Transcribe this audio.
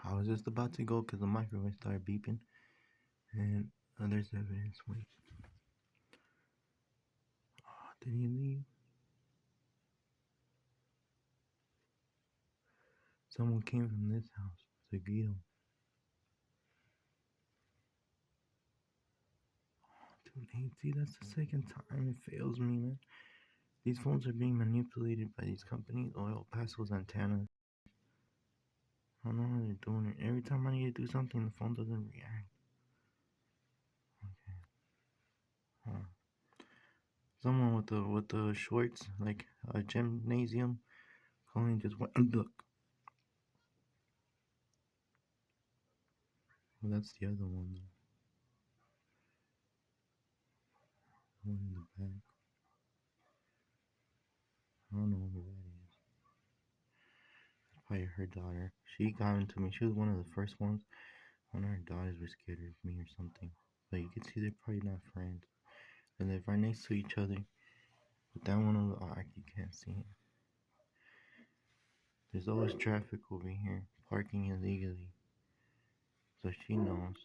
I was just about to go because the microwave started beeping, and there's evidence. Wait, did he leave? Someone came from this house to greet him. Dude, hey, see, that's the second time it fails me, man. These phones are being manipulated by these companies. Oil Paso's antennas. I don't know how they're doing it. Every time I need to do something, the phone doesn't react. Okay. Huh. Someone with the shorts, like a gymnasium, calling just went. Look. Well, that's the other one. The one in the back. I don't know who that is. Probably her daughter. She got into me. She was one of the first ones. One of her daughters was scared of me or something. But you can see they're probably not friends. They live right next to each other. But that one on the arc, you can't see it. There's always traffic over here, parking illegally. So she knows.